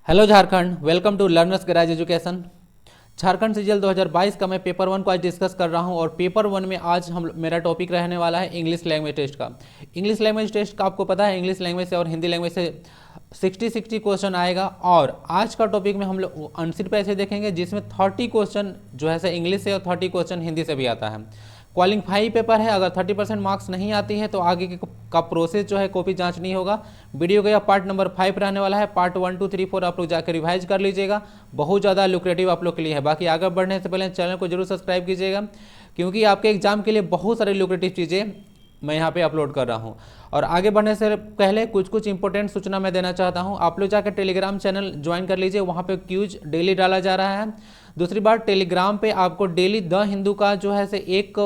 Hello Jharkhand, welcome to Learners Garage Education. Jharkhand CGL 2022 का मैं paper 1 को आज डिस्कस कर रहा हूं और पेपर 1 में आज मेरा टॉपिक रहने वाला है इंग्लिश लैंग्वेज टेस्ट का। इंग्लिश लैंग्वेज टेस्ट का आपको पता है इंग्लिश लैंग्वेज से और हिंदी लैंग्वेज से 60 क्वेश्चन आएगा और आज का टॉपिक में हम लोग अनसीड पैसेज देखेंगे जिसमें 30 क्वेश्चन जो है इंग्लिश से और 30 क्वेश्चन हिंदी से भी आता है। क्वालिफाई पेपर है, अगर 30% मार्क्स नहीं आती है तो आगे का प्रोसेस जो है कॉपी जांच नहीं होगा। वीडियो का पार्ट नंबर 5 रहने वाला है। पार्ट 1, 2, 3, 4 आप लोग जाकर रिवाइज कर लीजिएगा, बहुत ज़्यादा लुक्रेटिव आप लोग के लिए है। बाकी आगे बढ़ने से पहले चैनल को जरूर सब्सक्राइब कीजिएगा क्योंकि आपके एग्जाम के लिए बहुत सारी लुक्रेटिव चीज़ें मैं यहाँ पे अपलोड कर रहा हूँ। और आगे बढ़ने से पहले कुछ इंपॉर्टेंट सूचना मैं देना चाहता हूँ। आप लोग जाकर टेलीग्राम चैनल ज्वाइन कर लीजिए, वहाँ पे क्यूज डेली डाला जा रहा है। दूसरी बात, टेलीग्राम पे आपको डेली द हिंदू का जो है एक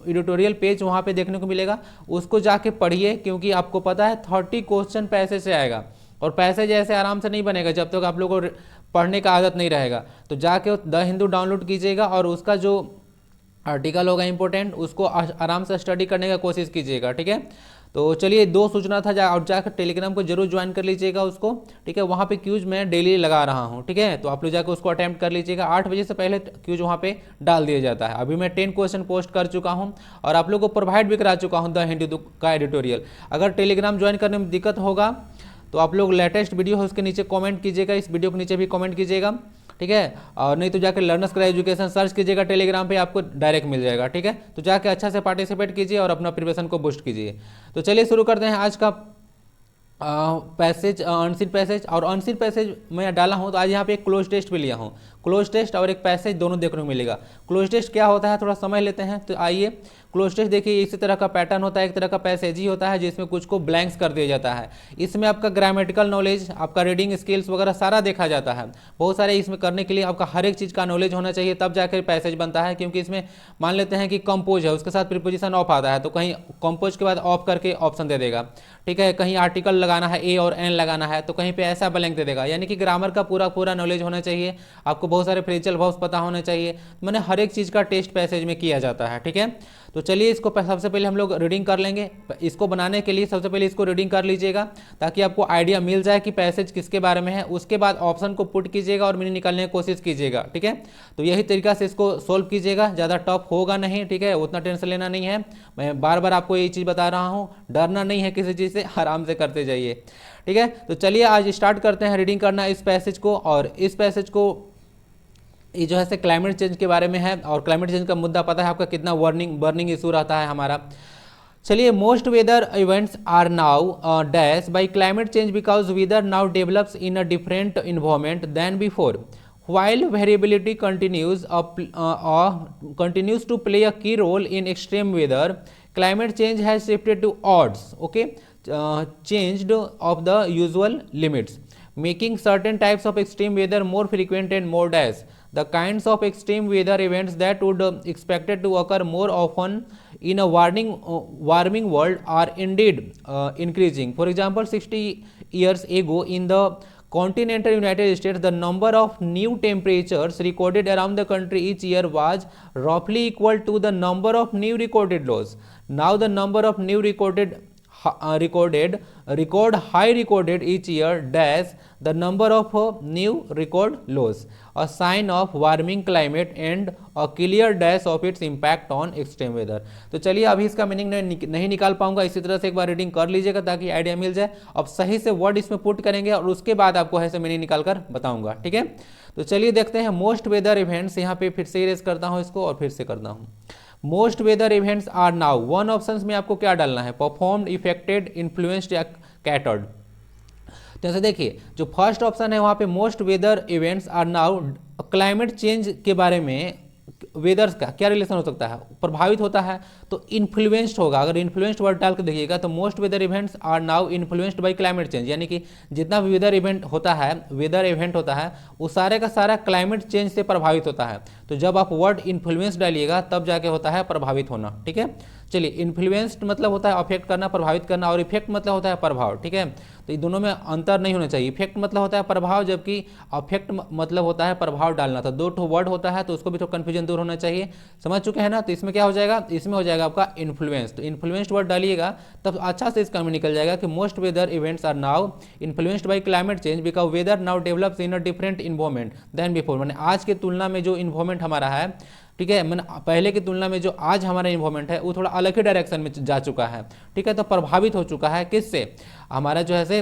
एडिटोरियल पेज वहाँ पे देखने को मिलेगा, उसको जाके पढ़िए क्योंकि आपको पता है 30 क्वेश्चन पैसे से आएगा और पैसे जैसे आराम से नहीं बनेगा जब तक आप लोगों को पढ़ने का आदत नहीं रहेगा। तो जाके द हिंदू डाउनलोड कीजिएगा और उसका जो आर्टिकल होगा इंपॉर्टेंट उसको आराम से स्टडी करने का कोशिश कीजिएगा, ठीक है। तो चलिए, 2 सूचना था और जाकर टेलीग्राम को जरूर ज्वाइन कर लीजिएगा उसको, ठीक है। वहाँ पे क्यूज मैं डेली लगा रहा हूँ, ठीक है। तो आप लोग जाकर उसको अटेम्प्ट कर लीजिएगा। 8 बजे से पहले क्यूज वहाँ पे डाल दिया जाता है। अभी मैं 10 क्वेश्चन पोस्ट कर चुका हूँ और आप लोग को प्रोवाइड भी करा चुका हूँ द हिंदू का एडिटोरियल। अगर टेलीग्राम ज्वाइन करने में दिक्कत होगा तो आप लोग लेटेस्ट वीडियो है उसके नीचे कॉमेंट कीजिएगा, इस वीडियो के नीचे भी कॉमेंट कीजिएगा, ठीक है। और नहीं तो जाकर लर्नर्स गैराज एजुकेशन सर्च कीजिएगा टेलीग्राम पे, आपको डायरेक्ट मिल जाएगा, ठीक है। तो जाकर अच्छा से पार्टिसिपेट कीजिए और अपना प्रिपरेशन को बूस्ट कीजिए। तो चलिए शुरू करते हैं आज का पैसेज, अनसीड पैसेज। और अनसीड पैसेज मैं डाला हूँ तो आज यहाँ पे एक क्लोज टेस्ट भी लिया हूँ। क्लोज टेस्ट और एक पैसेज दोनों देखने को मिलेगा। क्लोज टेस्ट क्या होता है थोड़ा समझ लेते हैं। तो आइए, क्लोज टेस्ट देखिए, इसी तरह का पैटर्न होता है, एक तरह का पैसेज ही होता है जिसमें कुछ को ब्लैंक्स कर दिया जाता है। इसमें आपका ग्रामेटिकल नॉलेज, आपका रीडिंग स्किल्स वगैरह सारा देखा जाता है। बहुत सारे इसमें करने के लिए आपका हर एक चीज़ का नॉलेज होना चाहिए, तब जाकर पैसेज बनता है। क्योंकि इसमें मान लेते हैं कि कंपोज है, उसके साथ प्रीपोजिशन ऑफ आता है तो कहीं कंपोज के बाद ऑफ करके ऑप्शन दे देगा, ठीक है। कहीं आर्टिकल लगाना है, ए और एन लगाना है तो कहीं पे ऐसा ब्लैंक दे देगा। यानी कि ग्रामर का पूरा नॉलेज होना चाहिए, आपको बहुत सारे फ्रेजल वर्ब्स पता होने चाहिए। मैंने हर एक चीज़ का टेस्ट पैसेज में किया जाता है, ठीक है। तो चलिए इसको सबसे पहले हम लोग रीडिंग कर लेंगे। इसको बनाने के लिए सबसे पहले इसको रीडिंग कर लीजिएगा ताकि आपको आइडिया मिल जाए कि पैसेज किसके बारे में है। उसके बाद ऑप्शन को पुट कीजिएगा और मीनिंग निकालने की कोशिश कीजिएगा, ठीक है। तो यही तरीका से इसको सोल्व कीजिएगा, ज़्यादा टफ होगा नहीं, ठीक है। उतना टेंशन लेना नहीं है, मैं बार बार आपको यही चीज़ बता रहा हूँ। डरना नहीं है किसी चीज़ से, आराम से करते जाइए, ठीक है। तो चलिए आज स्टार्ट करते हैं रीडिंग करना इस पैसेज को। और इस पैसेज को ये जो है क्लाइमेट चेंज के बारे में है और क्लाइमेट चेंज का मुद्दा पता है आपका कितना बर्निंग इशू रहता है हमारा। चलिए, most weather events are now dash by climate change because weather now develops in a different environment than before while variability continues to play a key role in extreme weather. Climate change has shifted to odds, okay, changed of the usual limits, making certain types of extreme weather more frequent and more dash. The kinds of extreme weather events that would expected to occur more often in a warming world are indeed increasing. For example, 60 years ago in the continental United States, the number of new temperatures recorded around the country each year was roughly equal to the number of new recorded lows. Now the number of new record high recorded each year dash the number of new record lows, a sign of warming climate and a clear dash of its impact on extreme weather. तो चलिए, अभी इसका meaning नहीं निकाल पाऊंगा, इसी तरह से एक बार रीडिंग कर लीजिएगा ताकि आइडिया मिल जाए। अब सही से वर्ड इसमें पुट करेंगे और उसके बाद आपको ऐसे मीनिंग निकाल कर बताऊंगा, ठीक है। तो चलिए देखते हैं मोस्ट वेदर इवेंट्स। यहाँ पे फिर से इरेज करता हूँ इसको और फिर से करता हूँ। Most weather events are now, one option में आपको क्या डालना है, परफॉर्म्ड, इफेक्टेड, इन्फ्लुएंस्ड या कैटर्ड। जैसे देखिए, जो फर्स्ट ऑप्शन है वहाँ पे most weather events are now, climate change के बारे में वेदर्स का क्या रिलेशन हो सकता है, प्रभावित होता है तो इन्फ्लुएंस्ड होगा। अगर इन्फ्लुएंस्ड वर्ड डाल के देखिएगा तो most weather events are now influenced by climate change, यानी कि जितना भी वेदर इवेंट होता है वो सारे का सारा क्लाइमेट चेंज से प्रभावित होता है। तो जब आप वर्ड इन्फ्लुएंस डालिएगा तब जाके होता है प्रभावित होना, ठीक है। चलिए, इन्फ्लुएंस्ड मतलब होता है अफेक्ट करना, प्रभावित करना, और इफेक्ट मतलब होता है प्रभाव, ठीक है। तो ये दोनों में अंतर नहीं होना चाहिए। इफेक्ट मतलब होता है प्रभाव, जबकि अफेक्ट मतलब होता है प्रभाव डालना। तो दो ठो वर्ड होता है, तो उसको भी तो कन्फ्यूजन दूर होना चाहिए। समझ चुके हैं ना। तो इसमें क्या हो जाएगा, इसमें हो जाएगा आपका इन्फ्लुएंस। तो इन्फ्लुएंस्ड वर्ड डालिएगा तब अच्छा से इसका निकल जाएगा कि most weather events are now influenced by climate change because weather now develops in a different environment than before. मैंने आज के तुलना में जो इन्वायरमेंट हमारा है, ठीक है, मैंने पहले की तुलना में जो आज हमारा इन्वायरमेंट है वो थोड़ा अलग ही डायरेक्शन में जा चुका है, ठीक है। तो प्रभावित हो चुका है किससे, हमारा जो है से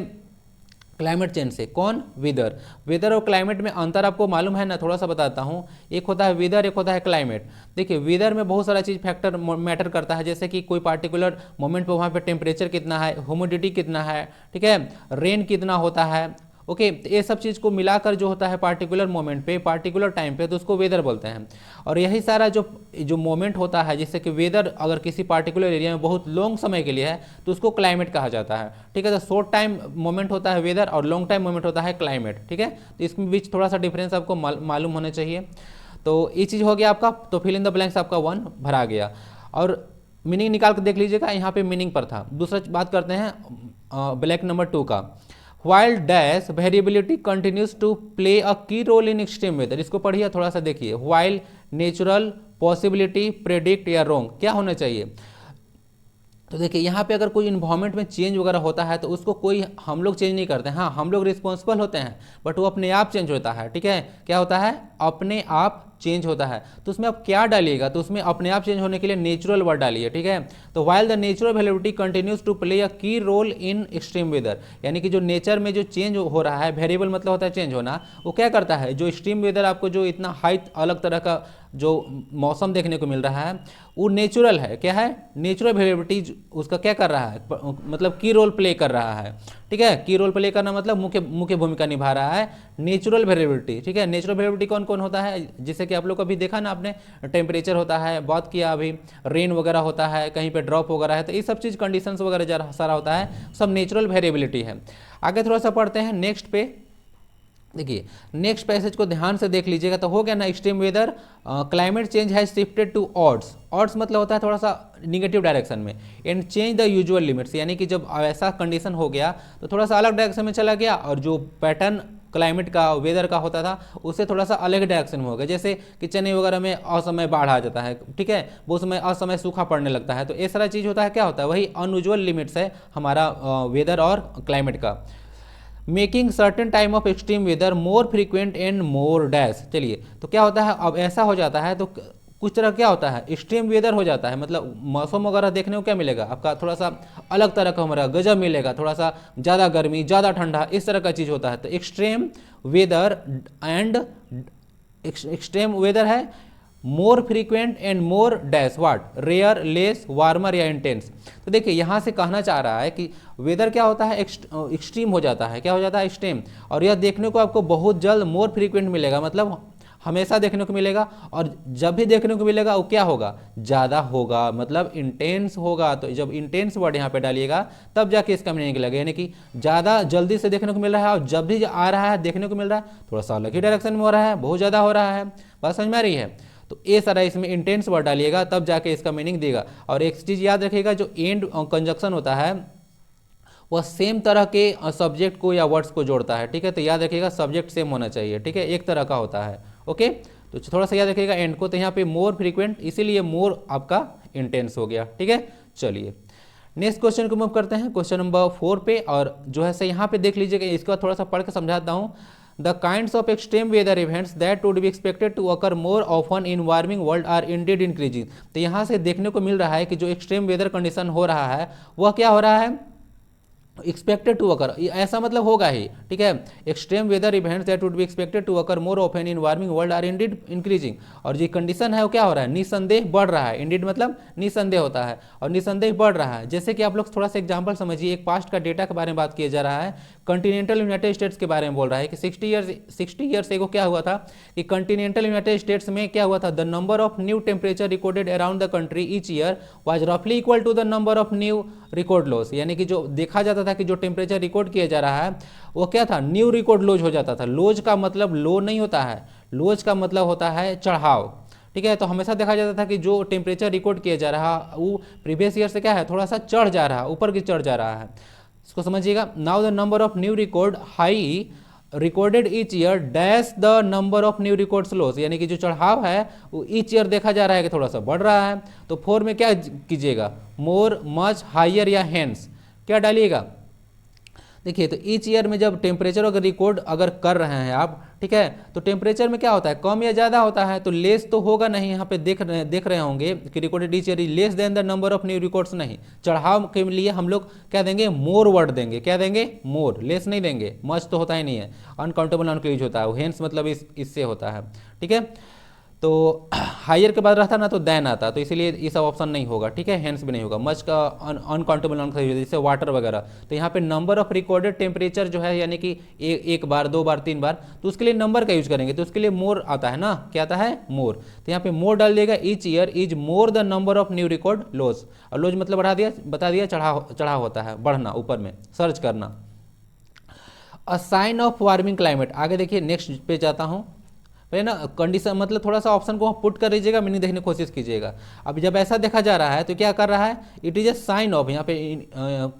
क्लाइमेट चेंज से। कौन, वेदर। वेदर और क्लाइमेट में अंतर आपको मालूम है ना, थोड़ा सा बताता हूँ। एक होता है वेदर, एक होता है क्लाइमेट। देखिए वेदर में बहुत सारा चीज़ फैक्टर मैटर करता है, जैसे कि कोई पार्टिकुलर मोमेंट पे वहाँ पे टेम्परेचर कितना है, ह्यूमिडिटी कितना है, ठीक है, रेन कितना होता है, ओके। तो ये सब चीज़ को मिलाकर जो होता है पार्टिकुलर मोमेंट पे, पार्टिकुलर टाइम पे, तो उसको वेदर बोलते हैं। और यही सारा जो मोमेंट होता है, जैसे कि वेदर अगर किसी पार्टिकुलर एरिया में बहुत लॉन्ग समय के लिए है तो उसको क्लाइमेट कहा जाता है, ठीक है। तो शॉर्ट टाइम मोमेंट होता है वेदर और लॉन्ग टाइम मोमेंट होता है क्लाइमेट, ठीक है। तो इसके बीच थोड़ा सा डिफरेंस आपको मालूम होना चाहिए। तो ये चीज़ हो गया आपका। तो फिल इन द ब्लैंक्स आपका 1 भरा गया। और मीनिंग निकाल कर देख लीजिएगा, यहाँ पे मीनिंग पर था। दूसरा बात करते हैं ब्लैंक नंबर 2 का। While dash variability continues to play a key role in extreme weather, इसको पढ़िए थोड़ा सा देखिए। While natural possibility predict या wrong, क्या होना चाहिए। तो देखिए यहाँ पे अगर कोई इन्वायरमेंट में चेंज वगैरह होता है तो उसको कोई हम लोग चेंज नहीं करते हैं। हाँ, हम लोग रिस्पॉन्सिबल होते हैं, बट वो अपने आप चेंज होता है, ठीक है। क्या होता है, अपने आप चेंज होता है। तो उसमें आप क्या डालिएगा, तो उसमें अपने आप चेंज होने के लिए नेचुरल वर्ड डालिए, ठीक है। तो while the natural variability continues to play a key role in extreme weather, यानी कि जो नेचर में जो चेंज हो रहा है, वेरिएबल मतलब होता है चेंज होना, वो क्या करता है, जो एक्सट्रीम वेदर आपको जो इतना हाई अलग तरह का जो मौसम देखने को मिल रहा है वो नेचुरल है। क्या है, नेचुरल वेरिएबिलिटी उसका क्या कर रहा है, मतलब की रोल प्ले कर रहा है, ठीक है। की रोल प्ले करना मतलब मुख्य भूमिका निभा रहा है नेचुरल वेरिएबिलिटी, ठीक है। नेचुरल वेरिएबिलिटी कौन कौन होता है, जैसे कि आप लोग अभी देखा ना आपने, टेम्परेचर होता है, बात किया अभी, रेन वगैरह होता है, कहीं पे ड्रॉप वगैरह है, तो ये सब चीज़ कंडीशंस वगैरह सारा होता है, सब नेचुरल वेरिएबिलिटी है। आगे थोड़ा सा पढ़ते हैं नेक्स्ट पे। देखिए नेक्स्ट पैसेज को ध्यान से देख लीजिएगा। तो हो गया ना, extreme weather climate change has shifted to odds. Odds मतलब होता है थोड़ा सा निगेटिव डायरेक्शन में, and change the usual limits, यानी कि जब ऐसा कंडीशन हो गया तो थोड़ा सा अलग डायरेक्शन में चला गया, और जो पैटर्न क्लाइमेट का, वेदर का होता था उससे थोड़ा सा अलग डायरेक्शन में हो गया। जैसे कि चेन्नई वगैरह में असमय बाढ़ आ जाता है, ठीक है, वो समय असमय सूखा पड़ने लगता है। तो ये सारा चीज़ होता है, क्या होता है, वही अनयूजुअल लिमिट्स है हमारा वेदर और क्लाइमेट का। Making certain time of extreme weather more frequent and more dash. चलिए, तो क्या होता है, अब ऐसा हो जाता है तो कुछ तरह क्या होता है, एक्सट्रीम वेदर हो जाता है, मतलब मौसम वगैरह देखने को क्या मिलेगा आपका, थोड़ा सा अलग तरह का हमारा गजब मिलेगा, थोड़ा सा ज़्यादा गर्मी, ज़्यादा ठंडा, इस तरह का चीज़ होता है। तो extreme weather and extreme weather है more frequent and more dash what, rare, less, warmer या इंटेंस। तो देखिए यहाँ से कहना चाह रहा है कि वेदर क्या होता है, एक्सट्रीम हो जाता है, क्या हो जाता है, एक्सट्रीम। और यह देखने को आपको बहुत जल्द मोर फ्रीक्वेंट मिलेगा, मतलब हमेशा देखने को मिलेगा, और जब भी देखने को मिलेगा वो क्या होगा, ज़्यादा होगा, मतलब इंटेंस होगा। तो जब इंटेंस वर्ड यहाँ पे डालिएगा तब जाके इसका मीनिंग लगेगा, यानी कि ज़्यादा जल्दी से देखने को मिल रहा है, और जब भी आ रहा है देखने को मिल रहा है थोड़ा सा अलग ही डायरेक्शन में हो रहा है, बहुत ज़्यादा हो रहा है। बात समझ में आ रही है। तो ये सारा इसमें इंटेंस वर्ड डालिएगा तब जाके इसका मीनिंग देगा। और एक चीज़ याद रखिएगा, जो एंड कंजक्शन होता है वह सेम तरह के सब्जेक्ट को या वर्ड्स को जोड़ता है, ठीक है। तो याद रखिएगा सब्जेक्ट सेम होना चाहिए, ठीक है, एक तरह का होता है, ओके। तो थोड़ा सा याद रखिएगा एंड को। तो यहाँ पे मोर फ्रीक्वेंट, इसीलिए मोर आपका इंटेंस हो गया, ठीक है। चलिए नेक्स्ट क्वेश्चन को मूव करते हैं, क्वेश्चन नंबर 4 पे। और जो है से यहाँ पे देख लीजिएगा, इसका थोड़ा सा पढ़ के समझाता हूँ। The kinds of extreme weather events that would be expected to occur more often in warming world are indeed increasing। तो यहाँ से देखने को मिल रहा है कि जो एक्सट्रीम वेदर कंडीशन हो रहा है वह क्या हो रहा है, एक्सपेक्टेड टू अकर, ऐसा मतलब होगा ही, ठीक है। Extreme weather events that would be expected to occur more often in warming world are indeed increasing. और जो कंडीशन है वो क्या हो रहा है, निसंदेह बढ़ रहा है। इंडीड मतलब निसंदेह होता है, और निसंदेह बढ़ रहा है। जैसे कि आप लोग थोड़ा सा एग्जांपल समझिए, एक पास्ट का डेटा के बारे में बात किया जा रहा है, कॉन्टिनेंटल यूनाइटेड स्टेट्स के बारे में बोल रहा है कि 60 ईयर्स एगो क्या हुआ था कि कॉन्टिनेंटल यूनाइटेड स्टेट्स में क्या हुआ था, the number of new temperature recorded around the country each year was रफली equal to the number of new record lows. यानी कि जो देखा जाता था कि जो टेम्परेचर रिकॉर्ड किया जा रहा है वो क्या था, न्यू रिकॉर्ड लोज हो जाता था। लोज का मतलब लो नहीं होता है, लोज का मतलब होता है चढ़ाव, ठीक है। तो हमेशा देखा जाता था कि जो टेम्परेचर रिकॉर्ड किया जा रहा वो प्रीवियस ईयर से क्या है, थोड़ा सा चढ़ जा रहा है, ऊपर की चढ़ जा रहा है। इसको समझिएगा। Now the number of new record high recorded each year dash the number of new records loss, यानी कि जो चढ़ाव है वो ईच ईयर देखा जा रहा है कि थोड़ा सा बढ़ रहा है। तो 4 में क्या कीजिएगा, मोर, मच, हाइयर या हेंस, क्या डालिएगा। देखिए तो ईच ईयर में जब टेम्परेचर अगर रिकॉर्ड अगर कर रहे हैं आप, ठीक है, तो टेम्परेचर में क्या होता है, कम या ज़्यादा होता है, तो लेस तो होगा नहीं। यहाँ पे देख रहे होंगे कि recorded each year less than the number of new records, नहीं, चढ़ाव के लिए हम लोग क्या देंगे, मोर वर्ड देंगे। क्या देंगे, मोर, लेस नहीं देंगे। मच तो होता ही नहीं है, अनकाउंटेबल नॉन होता है, हेंस मतलब इससे होता है, ठीक है। तो हायर के बाद रहता ना तो देन आता, तो इसीलिए ये सब ऑप्शन नहीं होगा, ठीक है, हेंस भी नहीं होगा। मच का अनकाउंटेबल नॉन जैसे वाटर वगैरह। तो यहाँ पे नंबर ऑफ रिकॉर्डेड टेम्परेचर जो है, यानी कि एक बार, 2 बार, 3 बार, तो उसके लिए नंबर का यूज करेंगे, तो उसके लिए मोर आता है ना, क्या आता है, मोर। तो यहाँ पे मोर डाल देगा, each year is more the number of new record loss, और लॉस मतलब बता दिया चढ़ाव होता है, बढ़ना, ऊपर में सर्च करना। A sign of warming climate, आगे देखिए नेक्स्ट पे जाता हूँ, पहले ना कंडीशन मतलब थोड़ा सा ऑप्शन को पुट कर लीजिएगा, मीनिंग देखने की कोशिश कीजिएगा। अब जब ऐसा देखा जा रहा है तो क्या कर रहा है, it is a sign of, यहाँ पे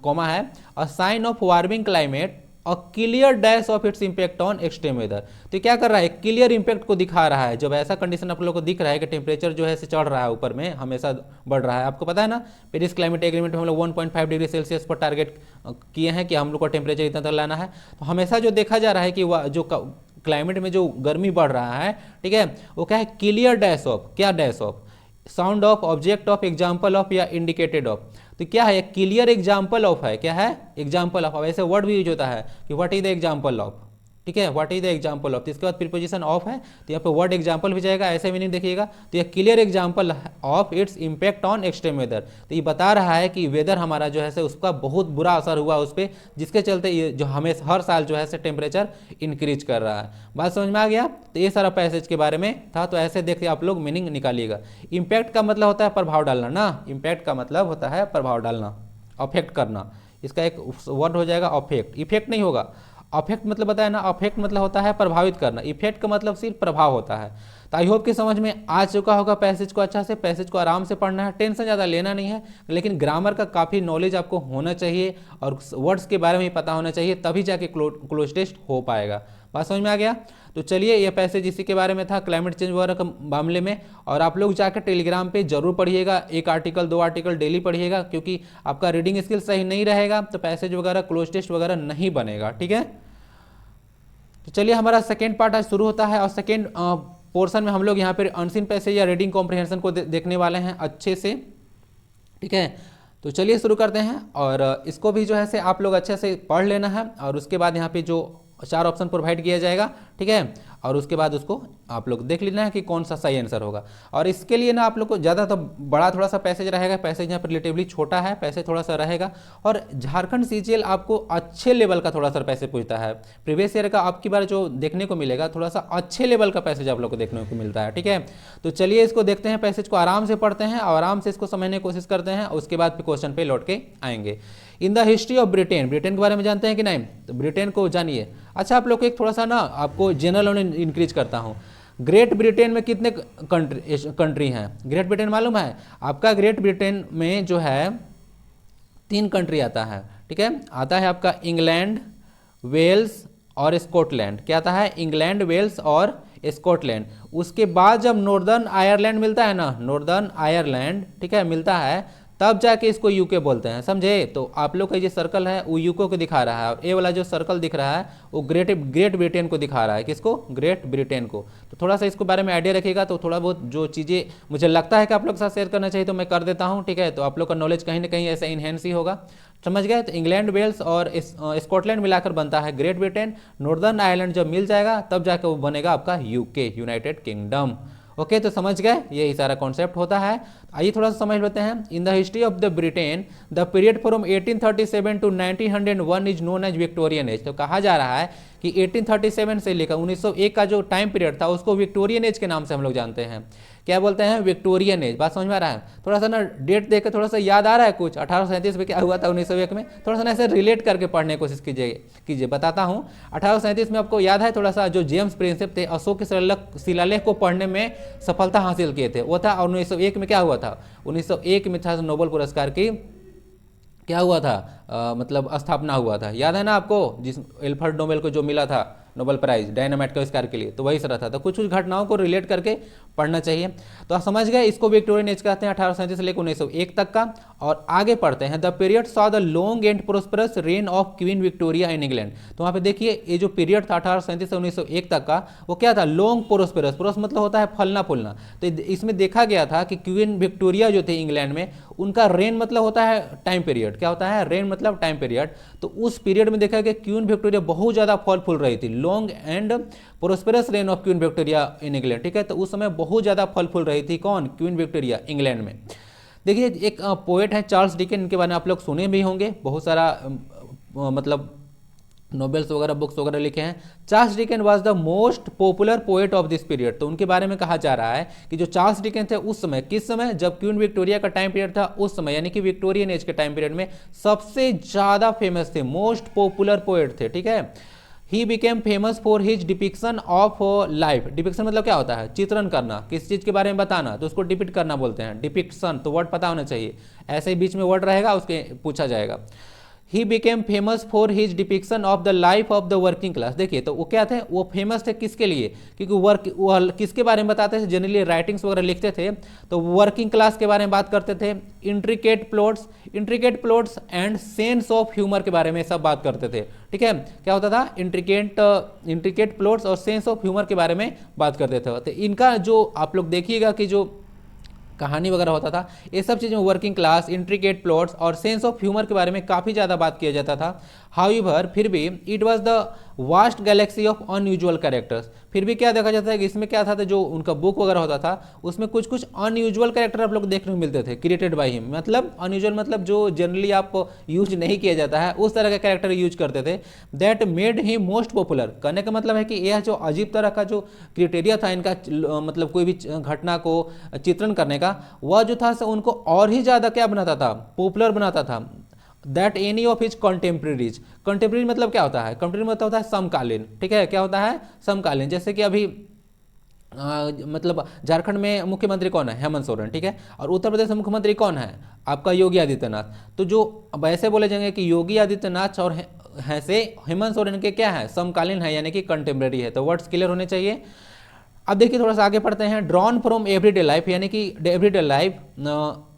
कॉमा है, a sign of warming climate a clear dash of its impact on extreme weather. तो क्या कर रहा है, क्लियर इंपैक्ट को दिखा रहा है। जब ऐसा कंडीशन आप लोगों को दिख रहा है कि टेम्परेचर जो है चढ़ रहा है, ऊपर में हमेशा बढ़ रहा है, आपको पता है ना, पेरिस क्लाइमेट एग्रीमेंट में हम लोग 1.5 डिग्री सेल्सियस पर टारगेट किए हैं कि हम लोग का टेम्परेचर इतना तक लाना है। तो हमेशा जो देखा जा रहा है कि जो क्लाइमेट में जो गर्मी बढ़ रहा है, ठीक है, वो क्या है, क्लियर डैश ऑफ, क्या dash of, sound of, object of, example of या इंडिकेटेड ऑफ। तो क्या है, क्लियर एग्जाम्पल ऑफ है, क्या है, एग्जाम्पल ऑफ। अब ऐसे वर्ड भी यूज होता है कि what is the example of, ठीक है, what is the example of. इसके बाद प्रीपोजिशन ऑफ है, तो यहाँ पे वर्ड एग्जाम्पल भी जाएगा, ऐसे मीनिंग देखिएगा। तो ये clear example of its impact on extreme weather, तो ये बता रहा है कि वेदर हमारा जो है उसका बहुत बुरा असर हुआ उस पर, जिसके चलते ये जो हमें हर साल जो है टेम्परेचर इंक्रीज कर रहा है। बात समझ में आ गया। तो ये सारा पैसेज के बारे में था, तो ऐसे देखिए आप लोग मीनिंग निकालिएगा। इंपैक्ट का मतलब होता है प्रभाव डालना ना, इंपैक्ट का मतलब होता है प्रभाव डालना, अफेक्ट करना। इसका एक वर्ड हो जाएगा अफेक्ट, इफेक्ट नहीं होगा। अफेक्ट मतलब बताया ना, अफेक्ट मतलब होता है प्रभावित करना, इफेक्ट का मतलब सिर्फ प्रभाव होता है। तो आई होप कि समझ में आ चुका होगा पैसेज को अच्छा से। पैसेज को आराम से पढ़ना है, टेंशन ज़्यादा लेना नहीं है, लेकिन ग्रामर का काफ़ी नॉलेज आपको होना चाहिए और वर्ड्स के बारे में पता होना चाहिए, तभी जाके क्लोज टेस्ट हो पाएगा। बात समझ में आ गया। तो चलिए, ये पैसेज इसी के बारे में था, क्लाइमेट चेंज वगैरह के मामले में। और आप लोग जाकर टेलीग्राम पे जरूर पढ़िएगा, 1 आर्टिकल 2 आर्टिकल डेली पढ़िएगा, क्योंकि आपका रीडिंग स्किल सही नहीं रहेगा तो पैसेज वगैरह क्लोज टेस्ट वगैरह नहीं बनेगा, ठीक है। तो चलिए, हमारा सेकेंड पार्ट आज शुरू होता है, और सेकेंड पोर्शन में हम लोग यहाँ पर अनसीन पैसेज या रीडिंग कॉम्प्रिहेंशन को देखने वाले हैं अच्छे से, ठीक है। तो चलिए शुरू करते हैं, और इसको भी जो है से आप लोग अच्छे से पढ़ लेना है, और उसके बाद यहाँ पे जो 4 ऑप्शन प्रोवाइड किया जाएगा, ठीक है, और उसके बाद उसको आप लोग देख लेना है कि कौन सा सही आंसर होगा। और इसके लिए ना आप लोग को ज़्यादा तो बड़ा थोड़ा सा पैसेज रहेगा, पैसेज यहाँ पर रिलेटिवली छोटा है, पैसेज थोड़ा सा रहेगा। और झारखंड सीजीएल आपको अच्छे लेवल का थोड़ा सा पैसेज पूछता है। प्रीवियस ईयर का आपकी बार जो देखने को मिलेगा, थोड़ा सा अच्छे लेवल का पैसेज आप लोग को देखने को मिलता है, ठीक है। तो चलिए इसको देखते हैं, पैसेज को आराम से पढ़ते हैं और आराम से इसको समझने की कोशिश करते हैं, उसके बाद फिर क्वेश्चन पे लौट के आएंगे। इन the history of Britain, Britain के बारे में जानते हैं कि नहीं, तो ब्रिटेन को जानिए। अच्छा, आप लोग को एक थोड़ा सा ना आपको जनरल नॉलेज इंक्रीज करता हूँ। ग्रेट ब्रिटेन में कितने कंट्री हैं, ग्रेट ब्रिटेन मालूम है आपका? ग्रेट ब्रिटेन में जो है 3 कंट्री आता है, ठीक है। आता है आपका इंग्लैंड, वेल्स और स्कॉटलैंड। क्या आता है? इंग्लैंड, वेल्स और स्कॉटलैंड। उसके बाद जब नॉर्दर्न आयरलैंड मिलता है ना, नॉर्दर्न आयरलैंड, ठीक है, मिलता है, तब जाके इसको यूके बोलते हैं, समझे। तो आप लोग का ये सर्कल है वो यूके को दिखा रहा है, और ये वाला जो सर्कल दिख रहा है वो ग्रेट ब्रिटेन को दिखा रहा है। किसको? ग्रेट ब्रिटेन को। तो थोड़ा सा इसको बारे में आइडिया रखिएगा, तो थोड़ा बहुत जो चीज़ें मुझे लगता है कि आप लोग के साथ शेयर करना चाहिए तो मैं कर देता हूँ, ठीक है। तो आप लोग का नॉलेज कहीं ना कहीं ऐसा इनहेंस ही होगा, समझ गए। तो इंग्लैंड, वेल्स और स्कॉटलैंड मिलाकर बनता है ग्रेट ब्रिटेन। नॉर्दर्न आयरलैंड जब मिल जाएगा तब जाकर वो बनेगा आपका यूके, यूनाइटेड किंगडम। ओके, तो समझ गए, यही सारा कॉन्सेप्ट होता है। आइए थोड़ा सा समझ लेते हैं। In the history of the Britain the period from 1837 to 1901 is known as Victorian age. तो कहा जा रहा है कि 1837 से लेकर 1901 का जो टाइम पीरियड था उसको विक्टोरियन एज के नाम से हम लोग जानते हैं। क्या बोलते हैं? Victorian age. बात समझ में आ रहा है? थोड़ा सा ना डेट देख के थोड़ा सा याद आ रहा है कुछ, 1837 में क्या हुआ था 1901 में, थोड़ा सा ना ऐसे रिलेट करके पढ़ने की कोशिश कीजिए। बताता हूँ, 1837 में आपको याद है थोड़ा सा, जो जेम्स प्रिंसेप थे, अशोक के शिलालेख को पढ़ने में सफलता हासिल किए थे, वो था। और 1901 में क्या हुआ था? 1901 में था नोबेल पुरस्कार की क्या हुआ था, मतलब स्थापना हुआ था, याद है ना आपको, जिस एल्फ्रेड नोबेल को जो मिला था नोबेल प्राइज डायनामाइट के आविष्कार के लिए, तो वही सरा था। तो कुछ कुछ घटनाओं को रिलेट करके पढ़ना चाहिए। तो आप समझ गए, इसको विक्टोरियन एज कहते हैं 1837 से लेकर 1901 तक का। और आगे पढ़ते हैं, the period saw the long and prosperous rain of queen Victoria in England. तो वहाँ पे देखिए, ये जो पीरियड था 1837 से 1901 तक का, वो क्या था, लॉन्ग प्रोस्परस, प्रोस मतलब होता है फलना फूलना। तो इसमें देखा गया था कि क्वीन विक्टोरिया जो थे इंग्लैंड में, उनका रेन मतलब होता है टाइम पीरियड। क्या होता है, रेन मतलब टाइम पीरियड। तो उस पीरियड में देखा गया क्वीन विक्टोरिया बहुत ज़्यादा फल फूल रही थी, long and prosperous rain of queen Victoria in England. ठीक है, तो उस समय बहुत ज़्यादा फल फूल रही थी, कौन, क्वीन विक्टोरिया इंग्लैंड में। देखिए, एक पोएट है चार्ल्स डिकेंस, इनके बारे में आप लोग सुने भी होंगे, बहुत सारा मतलब नोबेल्स वगैरह बुक्स वगैरह लिखे हैं। Charles Dickens was the most popular poet of this period. तो उनके बारे में कहा जा रहा है कि जो चार्ल्स डिकेंस थे उस समय, किस समय, जब क्वीन विक्टोरिया का टाइम पीरियड था, उस समय यानी कि विक्टोरियन एज के टाइम पीरियड में सबसे ज़्यादा फेमस थे, मोस्ट पॉपुलर पोएट थे। ठीक है, he became famous for his depiction of life. Depiction मतलब क्या होता है, चित्रण करना, किस चीज़ के बारे में बताना, तो उसको डिपिक्ट करना बोलते हैं, डिपिक्शन। तो वर्ड पता होना चाहिए, ऐसे ही बीच में वर्ड रहेगा उसके पूछा जाएगा। He became famous for his depiction of the life of the working class. देखिए, तो वो क्या थे, वो फेमस थे किसके लिए, क्योंकि वो किसके बारे में बताते थे, जनरली राइटिंग्स वगैरह लिखते थे, तो वर्किंग क्लास के बारे में बात करते थे। Intricate plots and sense of humour के बारे में सब बात करते थे। ठीक है, क्या होता था, इंट्रिकेट प्लॉट्स और सेंस ऑफ ह्यूमर के बारे में बात करते थे। तो इनका जो आप लोग देखिएगा कि जो कहानी वगैरह होता था, ये सब चीज़ें वर्किंग क्लास, इंट्रिकेट प्लॉट्स और सेंस ऑफ ह्यूमर के बारे में काफ़ी ज़्यादा बात किया जाता था। हाउएवर, फिर भी it was the vast Galaxy of unusual characters. फिर भी क्या देखा जाता है कि इसमें क्या था, जो उनका बुक वगैरह होता था उसमें कुछ कुछ अनयूजुअल कैरेक्टर आप लोग देखने को मिलते थे, क्रिएटेड बाय हिम। मतलब अनयूजुअल मतलब जो जनरली आप यूज नहीं किया जाता है, उस तरह का कैरेक्टर यूज करते थे। That made him most popular. कहने का मतलब है कि यह जो अजीब तरह का जो क्राइटेरिया था इनका, मतलब कोई भी घटना को चित्रण करने का, वह जो था उनको और ही ज़्यादा क्या बनाता था, पॉपुलर बनाता था। That any of his contemporaries. Contemporary मतलब क्या होता है, कंटेम्प्रेरी मतलब होता है समकालीन। ठीक है, क्या होता है, समकालीन। जैसे कि अभी मतलब झारखंड में मुख्यमंत्री कौन है, हेमंत सोरेन। ठीक है, और उत्तर प्रदेश में मुख्यमंत्री कौन है, आपका योगी आदित्यनाथ। तो जो अब ऐसे बोले जाएंगे कि योगी आदित्यनाथ और से हेमंत सोरेन के क्या है, समकालीन है, यानी कि कंटेम्प्रेरी है। तो वर्ड्स क्लियर होने चाहिए। अब देखिए, थोड़ा सा आगे पढ़ते हैं। ड्रॉन फ्रॉम एवरीडे लाइफ, यानी कि everyday life,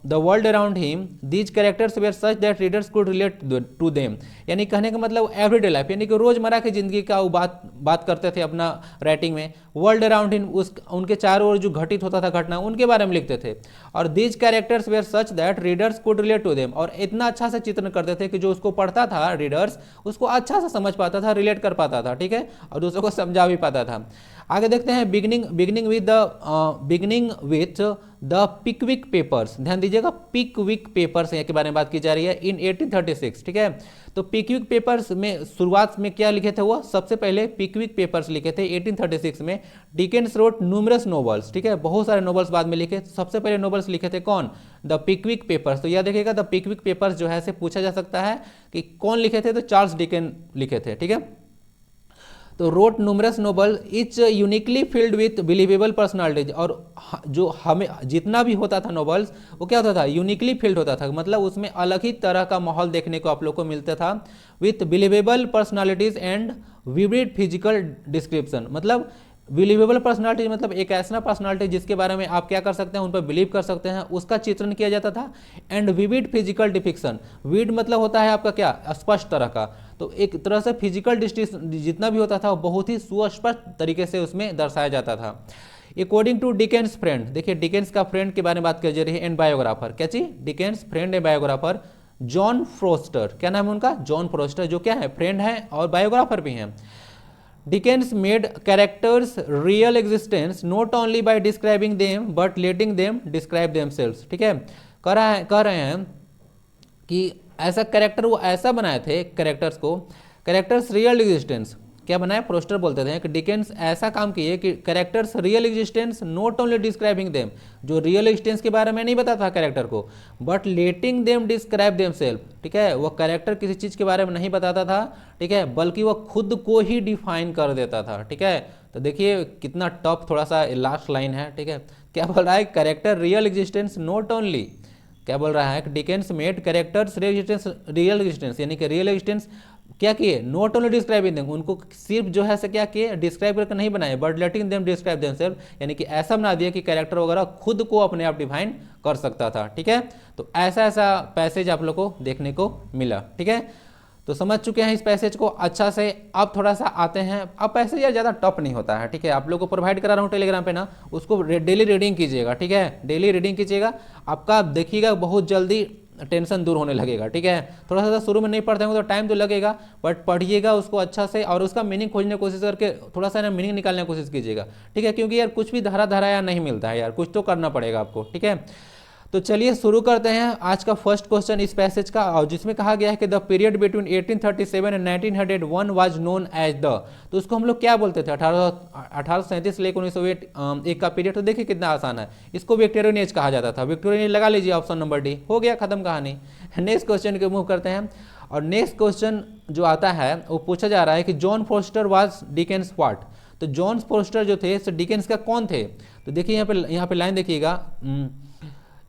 the world around him, these characters were such that readers could relate to them. यानी कहने का मतलब एवरीडे लाइफ, यानी कि रोजमर्रा की जिंदगी का वो बात करते थे अपना राइटिंग में। वर्ल्ड अराउंड हिम, उनके चारों ओर जो घटित होता था घटना, उनके बारे में लिखते थे। और these characters were such that readers could relate to them, और इतना अच्छा से चित्रण करते थे कि जो उसको पढ़ता था रीडर्स, उसको अच्छा से समझ पाता था, रिलेट कर पाता था। ठीक है, और दूसरों को समझा भी पाता था। आगे देखते हैं, बिगनिंग विथ द पिकविक पेपर्स। ध्यान दीजिएगा, पिकविक पेपर्स के बारे में बात की जा रही है इन 1836। ठीक है, तो पिकविक पेपर्स में शुरुआत में क्या लिखे थे, वो सबसे पहले पिकविक पेपर्स लिखे थे 1836 में। Dickens wrote numerous novels. ठीक है, बहुत सारे नोवेल्स बाद में लिखे, सबसे पहले नोवेल्स लिखे थे कौन, द पिकविक पेपर्स। तो यह देखिएगा, द पिकविक पेपर्स जो है से पूछा जा सकता है कि कौन लिखे थे, तो चार्ल्स डिकेंस लिखे थे। ठीक है, तो wrote numerous novel each uniquely filled with believable personalities. और जो हमें जितना भी होता था नोवेल्स, वो क्या होता था, यूनिकली फिल्ड होता था, मतलब उसमें अलग ही तरह का माहौल देखने को आप लोग को मिलता था। With believable personalities and vivid physical description. मतलब बिलीवेबल पर्सनालिटी मतलब एक ऐसा पर्सनालिटी जिसके बारे में आप क्या कर सकते हैं, उन पर बिलीव कर सकते हैं, उसका चित्रण किया जाता था। एंड विविड फिजिकल डिपिक्शन, विड मतलब होता है आपका क्या, स्पष्ट तरह का। तो एक तरह से फिजिकल डिस्क्रिप्शन जितना भी होता था वो बहुत ही सुस्पष्ट तरीके से उसमें दर्शाया जाता था। अकॉर्डिंग टू डिकेंस फ्रेंड, देखिए डिकेंस का फ्रेंड के बारे में बात की जा रही है, एंड बायोग्राफर। क्या चीज, Dickens friend and biographer John Forster. क्या नाम है उनका, जॉन फ्रोस्टर, जो क्या है, फ्रेंड है और बायोग्राफर भी हैं। Dickens made characters real existence not only by describing them but letting them describe themselves। ठीक है, कह रहे हैं कि ऐसा कैरेक्टर वो ऐसा बनाए थे कैरेक्टर्स को, कैरेक्टर्स रियल एग्जिस्टेंस। क्या बनाया, फ्रोस्टर बोलते थे कि डिकेंस ऐसा काम किए कि characters real existence not only describing them, जो रियल एग्जिस्टेंस के बारे में नहीं बताता था कैरेक्टर को, but letting them describe them self. ठीक है, वो कैरेक्टर किसी चीज़ के बारे में नहीं बताता था, ठीक है, बल्कि वो खुद को ही डिफाइन कर देता था। ठीक है, तो देखिए कितना टफ थोड़ा सा लास्ट लाइन है। ठीक है, क्या बोल रहा है, character real existence not only, क्या बोल रहा है कि Dickens made characters real existence, यानी कि रियल एग्जिस्टेंस क्या किए, नॉट ओनली डिस्क्राइबिंग देम, उनको सिर्फ जो है से क्या किए, डिस्क्राइब करके नहीं बनाए, but letting them describe themselves, यानी कि ऐसा बना दिया कि कैरेक्टर वगैरह खुद को अपने आप डिफाइन कर सकता था। ठीक है, तो ऐसा ऐसा पैसेज आप लोग को देखने को मिला। ठीक है, तो समझ चुके हैं इस पैसेज को अच्छा से। अब थोड़ा सा आते हैं, अब पैसेज यार ज़्यादा टफ नहीं होता है। ठीक है, आप लोग को प्रोवाइड करा रहा हूँ टेलीग्राम पे ना, उसको डेली रीडिंग कीजिएगा। ठीक है, डेली रीडिंग कीजिएगा, आपका देखिएगा बहुत जल्दी टेंशन दूर होने लगेगा। ठीक है, थोड़ा सा शुरू में नहीं पढ़ते होंगे तो टाइम तो लगेगा, बट पढ़िएगा उसको अच्छा से और उसका मीनिंग खोजने की कोशिश करके थोड़ा सा ना मीनिंग निकालने की कोशिश कीजिएगा। ठीक है, क्योंकि यार कुछ भी धारा धाराया नहीं मिलता है यार, कुछ तो करना पड़ेगा आपको। ठीक है, तो चलिए शुरू करते हैं आज का फर्स्ट क्वेश्चन इस पैसेज का, और जिसमें कहा गया है कि the period between 1837 and 1901 was known as the, तो उसको हम लोग क्या बोलते थे, 1837 लेकर 1901 का पीरियड। तो देखिए कितना आसान है, इसको विक्टोरियन एज कहा जाता था। विक्टोरियन एज लगा लीजिए, ऑप्शन नंबर डी, हो गया खत्म कहानी। नेक्स्ट क्वेश्चन के मूव करते हैं, और नेक्स्ट क्वेश्चन जो आता है वो पूछा जा रहा है कि John Forster was Dickens what, तो जॉन फोस्टर जो थे डिकेंस का कौन थे। तो देखिए यहाँ पे लाइन देखिएगा,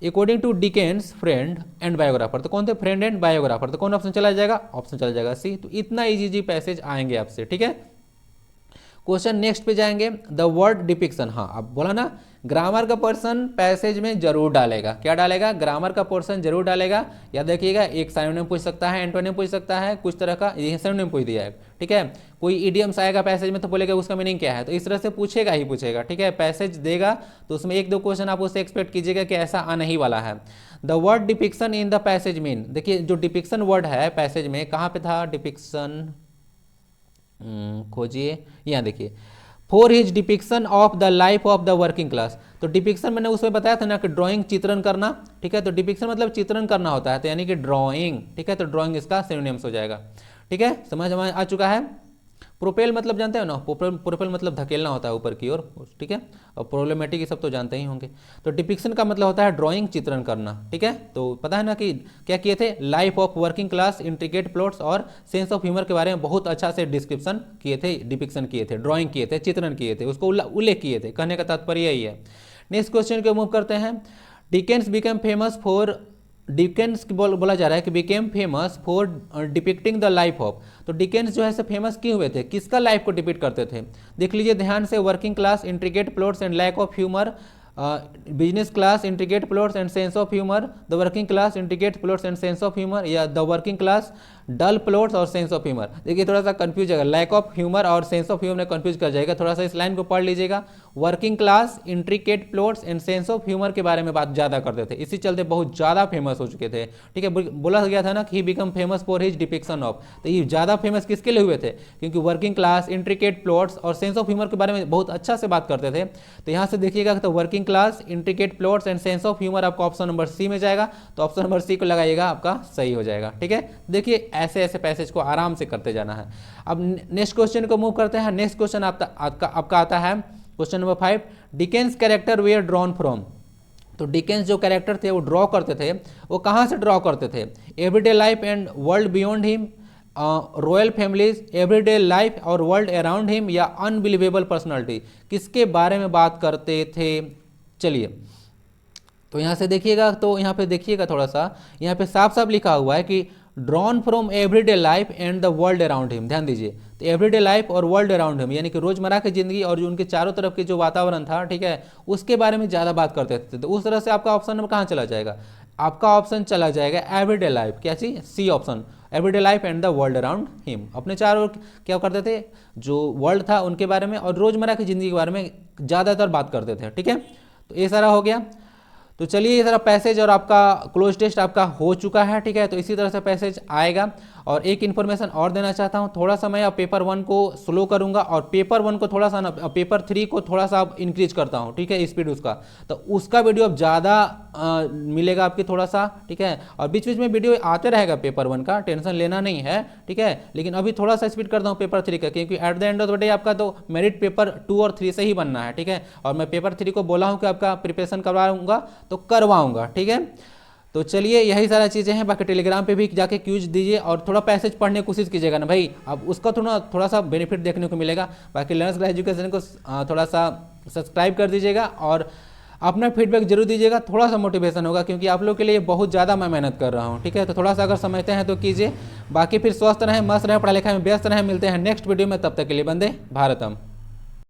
according to Dickens friend and biographer, तो कौन थे, फ्रेंड एंड बायोग्राफर, तो कौन ऑप्शन चला जाएगा, ऑप्शन चला जाएगा सी। तो इतना इजी पैसेज आएंगे आपसे। ठीक है, क्वेश्चन नेक्स्ट पे जाएंगे, द वर्ड डिपिक्शन, हाँ अब बोला ना ग्रामर का पोर्शन पैसेज में जरूर डालेगा, क्या डालेगा, ग्रामर का पोर्शन जरूर डालेगा। याद रखिएगा, एक सिनोनिम पूछ सकता है, एंटोनिम पूछ सकता है, कुछ तरह का ये सिनोनिम पूछ दिया है। ठीक है, कोई इडियम्स आएगा पैसेज में तो बोलेगा उसका मीनिंग क्या है, तो इस तरह से पूछेगा ही पूछेगा। ठीक है, पैसेज देगा तो उसमें एक दो क्वेश्चन आप उससे एक्सपेक्ट कीजिएगा कि ऐसा आने ही वाला है। The word depiction in the passage mean, देखिए जो डिपिक्शन वर्ड है पैसेज में कहाँ पे था, डिपिक्शन खोजिए, यहाँ देखिए, for his depiction of the life of the working class, तो डिपिक्शन मैंने उसमें बताया था ना कि ड्राइंग चित्रण करना। ठीक है, तो डिपिक्शन मतलब चित्रण करना होता है, तो यानी कि ड्राइंग। ठीक है, तो ड्राइंग इसका सिनोनिम्स हो जाएगा। ठीक है, समझ में आ चुका है। प्रोपेल मतलब जानते हो ना, प्रोपेल मतलब धकेलना होता है ऊपर की ओर। ठीक है, और प्रॉब्लमेटिक ये सब तो जानते ही होंगे। तो डिपिक्शन का मतलब होता है ड्राइंग चित्रण करना। ठीक है, तो पता है ना कि क्या किए थे, life of working class, intricate plots और सेंस ऑफ ह्यूमर के बारे में बहुत अच्छा से डिस्क्रिप्शन किए थे, डिपिक्शन किए थे, ड्राइंग किए थे, चित्रण किए थे, उसको उल्लेख किए थे। कहने का तात्पर्य यही है। नेक्स्ट क्वेश्चन को मूव करते हैं, Dickens became famous for, Dickens बोला जा रहा है कि became famous for depicting the life of, तो डिकेंस जो है से फेमस क्यों हुए थे, किसका लाइफ को डिपिक्ट करते थे। देख लीजिए ध्यान से, working class, intricate plots and lack of humour, business class, intricate plots and sense of humour, the working class, intricate plots and sense of humour, या the working class, dull plots और sense of humour. देखिए थोड़ा सा confuse है, lack of humour और sense of humour में confuse कर जाएगा, थोड़ा सा इस लाइन को पढ़ लीजिएगा। Working class, intricate plots and sense of humour के बारे में बात ज़्यादा करते थे, इसी चलते बहुत ज़्यादा फेमस हो चुके थे। ठीक है, बोला गया था ना कि he become famous for his depiction of, तो ये ज़्यादा फेमस किसके लिए हुए थे, क्योंकि वर्किंग क्लास, इंट्रिकेट प्लॉट्स और सेंस ऑफ ह्यूमर के बारे में बहुत अच्छा से बात करते थे। तो यहाँ से देखिएगा तो working class, intricate plots and sense of humour आपका ऑप्शन नंबर सी में जाएगा, तो ऑप्शन नंबर सी को लगाइएगा, आपका सही हो जाएगा। ठीक है, देखिए ऐसे ऐसे पैसेज को आराम से करते जाना है। अब नेक्स्ट क्वेश्चन को मूव करते हैं। नेक्स्ट क्वेश्चन आपका आता है question number 5, Dickens character were drawn from, तो डिकेंस जो कैरेक्टर थे वो ड्रॉ करते थे, वो कहाँ से ड्रॉ करते थे, everyday life and world beyond him, royal families, everyday life और वर्ल्ड अराउंड हिम, या अनबिलीवेबल पर्सनालिटी, किसके बारे में बात करते थे। चलिए तो यहाँ से देखिएगा, तो यहाँ पे देखिएगा थोड़ा सा, यहाँ पे साफ साफ लिखा हुआ है कि drawn from everyday life and the world around him. ध्यान दीजिए, तो एवरीडे लाइफ और वर्ल्ड अराउंड हिम, यानी कि रोजमर्रा की जिंदगी और जो उनके चारों तरफ के जो वातावरण था, ठीक है, उसके बारे में ज़्यादा बात करते थे। तो उस तरह से आपका ऑप्शन नंबर कहाँ चला जाएगा, आपका ऑप्शन चला जाएगा एवरीडे लाइफ, क्या चीज, C option, everyday life and the world around him. अपने चारों क्या करते थे, जो वर्ल्ड था उनके बारे में और रोजमर्रा की जिंदगी के बारे में ज़्यादातर बात करते थे। ठीक है, तो ये सारा हो गया। तो चलिए ये सारा पैसेज और आपका क्लोज टेस्ट आपका हो चुका है। ठीक है, तो इसी तरह से पैसेज आएगा। और एक इन्फॉर्मेशन और देना चाहता हूँ, थोड़ा सा मैं अब पेपर 1 को स्लो करूँगा और पेपर 1 को थोड़ा सा ना, पेपर 3 को थोड़ा सा अब इंक्रीज करता हूँ। ठीक है, स्पीड उसका, तो उसका वीडियो अब ज़्यादा मिलेगा आपकी थोड़ा सा। ठीक है, और बीच बीच में वीडियो आते रहेगा पेपर 1 का, टेंशन लेना नहीं है। ठीक है, लेकिन अभी थोड़ा सा स्पीड करता हूँ पेपर 3 का, क्योंकि at the end of the day आपका तो मेरिट पेपर 2 और 3 से ही बनना है। ठीक है, और मैं पेपर 3 को बोला हूँ कि आपका प्रिपरेशन करवाऊंगा तो करवाऊंगा। ठीक है, तो चलिए यही सारा चीज़ें हैं। बाकी टेलीग्राम पे भी जाके क्यूज दीजिए और थोड़ा पैसेज पढ़ने की कोशिश कीजिएगा ना भाई, अब उसका थोड़ा सा बेनिफिट देखने को मिलेगा। बाकी लर्नर्स ग्रेड एजुकेशन को थोड़ा सा सब्सक्राइब कर दीजिएगा और अपना फीडबैक जरूर दीजिएगा, थोड़ा सा मोटिवेशन होगा, क्योंकि आप लोग के लिए बहुत ज़्यादा मैं मेहनत कर रहा हूँ। ठीक है, तो थोड़ा सा अगर समझते हैं तो कीजिए। बाकी फिर स्वस्थ रहें, मस्त रहें, पढ़ाई लिखाई में व्यस्त रहें। मिलते हैं नेक्स्ट वीडियो में, तब तक के लिए वंदे भारतम।